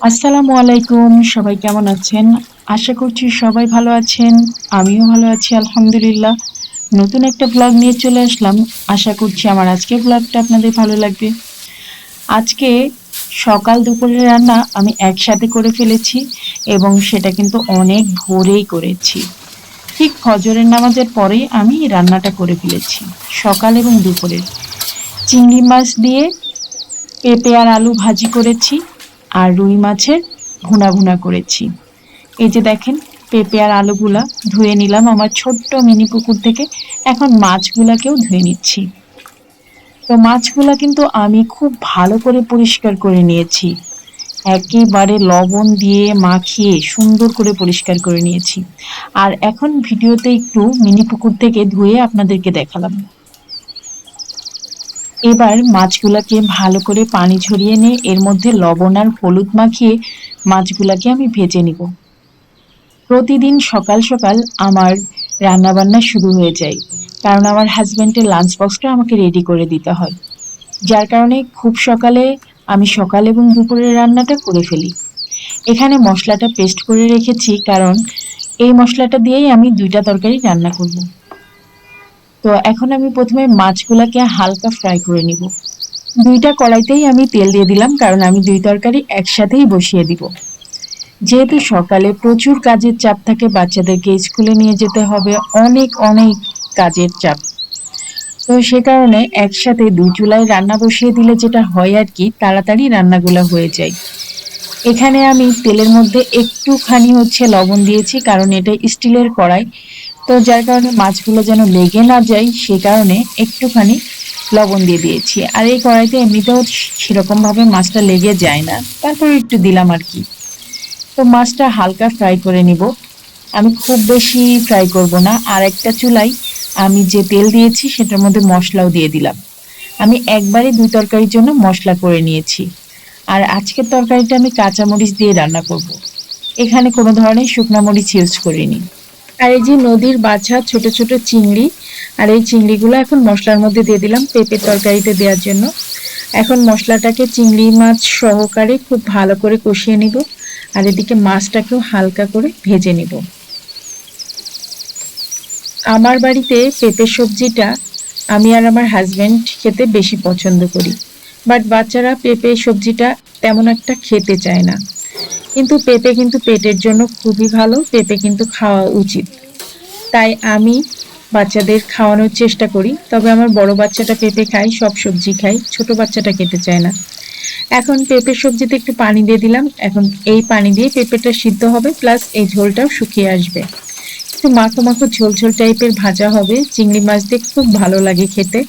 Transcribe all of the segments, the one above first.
আসসালামু আলাইকুম। সবাই কেমন আছেন? আশা করছি সবাই ভালো আছেন। আমিও ভালো আছি আলহামদুলিল্লাহ। নতুন একটা ভ্লগ নিয়ে চলে আসলাম। আশা করছি আমার আজকের ভ্লগটা আপনাদের ভালো লাগবে। আজকে সকাল দুপুরের রান্না আমি একসাথে করে ফেলেছি এবং সেটা কিন্তু অনেক ভোরেই করেছি। ঠিক ফজরের নামাজের পরেই আমি রান্নাটা করে ফেলেছি। সকাল এবং দুপুরের। চিংড়ি মাছ দিয়ে পেঁপে আর আলু ভাজি করেছি আর রুই মাছের ভুনা ভুনা করেছি। এই যে দেখেন, পেঁপে আর আলুগুলা ধুয়ে নিলাম আমার ছোট্ট মিনি পুকুর থেকে। এখন মাছগুলাকেও ধুয়ে নিচ্ছি। তো মাছগুলা কিন্তু আমি খুব ভালো করে পরিষ্কার করে নিয়েছি। একেবারে লবণ দিয়ে মাখিয়ে সুন্দর করে পরিষ্কার করে নিয়েছি। আর এখন ভিডিওতে একটু মিনি পুকুর থেকে ধুয়ে আপনাদেরকে দেখালাম। এবার মাছগুলাকে ভালো করে পানি ঝরিয়ে নিয়ে এর মধ্যে লবণ আর হলুদ মাখিয়ে মাছগুলাকে আমি ভেজে নিব। প্রতিদিন সকাল সকাল আমার রান্নাবান্না শুরু হয়ে যায়, কারণ আমার হাজব্যান্ডের লাঞ্চ বক্সটা আমাকে রেডি করে দিতে হয়। যার কারণে খুব সকালে আমি সকাল এবং দুপুরের রান্নাটা করে ফেলি। এখানে মশলাটা পেস্ট করে রেখেছি, কারণ এই মশলাটা দিয়েই আমি দুইটা তরকারি রান্না করব। তো এখন আমি প্রথমে মাছগুলাকে হালকা ফ্রাই করে নিব। দুইটা কড়াইতেই আমি তেল দিয়ে দিলাম, কারণ আমি দুই তরকারি একসাথেই বসিয়ে দিব। যেহেতু সকালে প্রচুর কাজের চাপ থাকে, বাচ্চাদেরকে স্কুলে নিয়ে যেতে হবে, অনেক অনেক কাজের চাপ। তো সে কারণে একসাথে দুই চুলায় রান্না বসিয়ে দিলে যেটা হয় আর কি, তাড়াতাড়ি রান্নাগুলো হয়ে যায়। এখানে আমি তেলের মধ্যে একটুখানি লবণ দিয়েছি, কারণ এটা স্টিলের কড়াই। তো যার কারণে মাছগুলো যেন লেগে না যায়, সে কারণে একটুখানি লবণ দিয়ে দিয়েছি। আর এই কড়াইতে এমনিতেও সেরকম ভাবে মাছটা লেগে যায় না, তারপর একটু দিলাম আর কি। তো মাছটা হালকা ফ্রাই করে নিব। আমি খুব বেশি ফ্রাই করব না। আর একটা চুলায় আমি যে তেল দিয়েছি সেটার মধ্যে মশলাও দিয়ে দিলাম। আমি একবারে দুই তরকারির জন্য মশলা করে নিয়েছি। আর আজকের তরকারিটা আমি কাঁচা মরিচ দিয়ে রান্না করব। এখানে কোনো ধরনের শুকনা মরিচ ইউজ করিনি। আর এই যে নদীর বাছা ছোট ছোট চিংড়ি, আর এই চিংড়িগুলো এখন মশলার মধ্যে দিয়ে দিলাম পেঁপের তরকারিতে দেওয়ার জন্য। এখন মশলাটাকে চিংড়ি মাছ সহকারে খুব ভালো করে কষিয়ে নিব। আর এদিকে মাছটাকেও হালকা করে ভেজে নিব। আমার বাড়িতে পেঁপে সবজিটা আমি আর আমার হাজবেন্ড খেতে বেশি পছন্দ করি, বাট বাচ্চারা পেঁপে সবজিটা তেমন একটা খেতে চায় না। কিন্তু পেঁপে কিন্তু পেটের জন্য খুবই ভালো, পেঁপে কিন্তু খাওয়া উচিত। তাই আমি বাচ্চাদের খাওয়ানোর চেষ্টা করি। তবে আমার বড় বাচ্চাটা পেঁপে খায়, সব সবজি খায়, ছোট বাচ্চাটা খেতে চায় না। এখন পেঁপের সবজিতে একটু পানি দিয়ে দিলাম। এখন এই পানি দিয়ে পেঁপেটা সিদ্ধ হবে, প্লাস এই ঝোলটাও শুকিয়ে আসবে। একটু মাখো মাখো ঝোল ঝোল টাইপের ভাজা হবে। চিংড়ি মাছ দিয়ে খুব ভালো লাগে খেতে।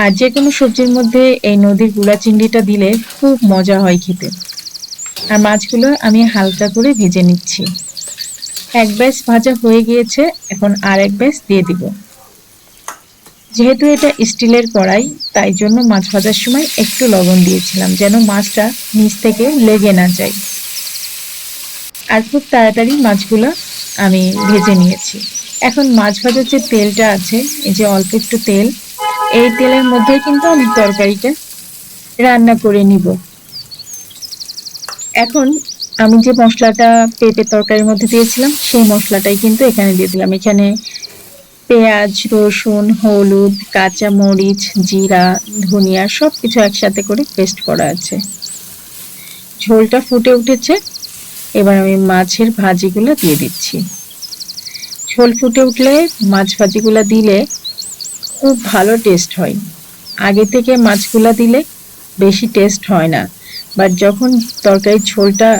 আর যে কোনো সবজির মধ্যে এই নদীর গুড়া চিংড়িটা দিলে খুব মজা হয় খেতে। আর মাছগুলো আমি হালকা করে ভেজে নিচ্ছি। এক ব্যাচ ভাজা হয়ে গিয়েছে, এখন আর এক ব্যাচ দিয়ে দিব। যেহেতু এটা স্টিলের কড়াই, তাই জন্য মাছ ভাজার সময় একটু লবণ দিয়েছিলাম, যেন মাছটা নিচ থেকে লেগে না যায়। আর খুব তাড়াতাড়ি মাছগুলো আমি ভেজে নিয়েছি। এখন মাছ ভাজার যে তেলটা আছে, এই যে অল্প একটু তেল, এই তেলের মধ্যে কিন্তু আমি তরকারিটা রান্না করে নিব। এখন আমি যে মশলাটা পেঁপে তরকারির মধ্যে দিয়েছিলাম, সেই মশলাটাই কিন্তু এখানে দিয়ে দিলাম। এখানে পেঁয়াজ, রসুন, হলুদ, কাঁচা মরিচ, জিরা, ধনিয়া সবকিছু একসাথে করে পেস্ট করা আছে। ঝোলটা ফুটে উঠেছে, এবার আমি মাছের ভাজিগুলো দিয়ে দিচ্ছি। ঝোল ফুটে উঠলে মাছ ভাজিগুলো দিলে খুব ভালো টেস্ট হয়। আগে থেকে মাছগুলা দিলে বেশি টেস্ট হয় না, বাট যখন তরকারির ঝোলটা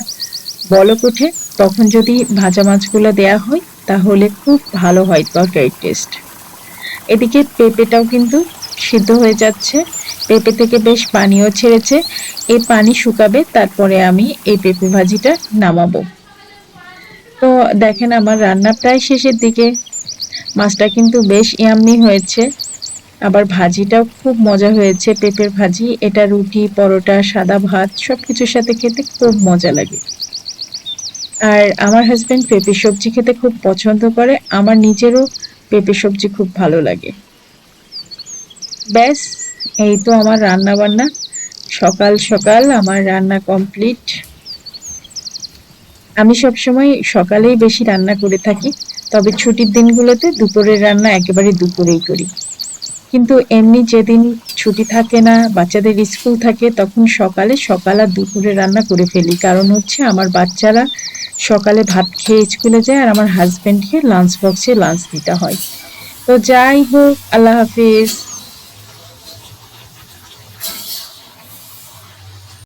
বলক ওঠে, তখন যদি ভাজা মাছগুলো দেয়া হয়, তাহলে খুব ভালো হয় তরকারির টেস্ট। এদিকে পেঁপেটাও কিন্তু সিদ্ধ হয়ে যাচ্ছে। পেঁপে থেকে বেশ পানিও ছেড়েছে। এই পানি শুকাবে, তারপরে আমি এই পেঁপে ভাজিটা নামাবো। তো দেখেন, আমার রান্না প্রায় শেষের দিকে। মাছটা কিন্তু বেশ ইয়াম্মি হয়েছে, আবার ভাজিটাও খুব মজা হয়েছে। পেঁপের ভাজি এটা রুটি, পরোটা, সাদা ভাত সবকিছুর সাথে খেতে খুব মজা লাগে। আর আমার হাজবেন্ড পেঁপে সবজি খেতে খুব পছন্দ করে, আমার নিজেরও পেঁপে সবজি খুব ভালো লাগে। ব্যাস, এই তো আমার রান্না বান্না। সকাল সকাল আমার রান্না কমপ্লিট। আমি সবসময় সকালেই বেশি রান্না করে থাকি। তবে ছুটির দিনগুলোতে দুপুরের রান্না একেবারে দুপুরেই করি। কিন্তু এমনি যেদিন ছুটি থাকে না, বাচ্চাদের স্কুল থাকে, তখন সকাল আর দুপুরে রান্না করে ফেলি। কারণ হচ্ছে আমার বাচ্চারা সকালে ভাত খেয়ে স্কুলে যায় আর আমার হাসব্যান্ডকে লাঞ্চ বক্সে লাঞ্চ দিতে হয়। তো যাই হোক, আল্লাহ হাফিজ।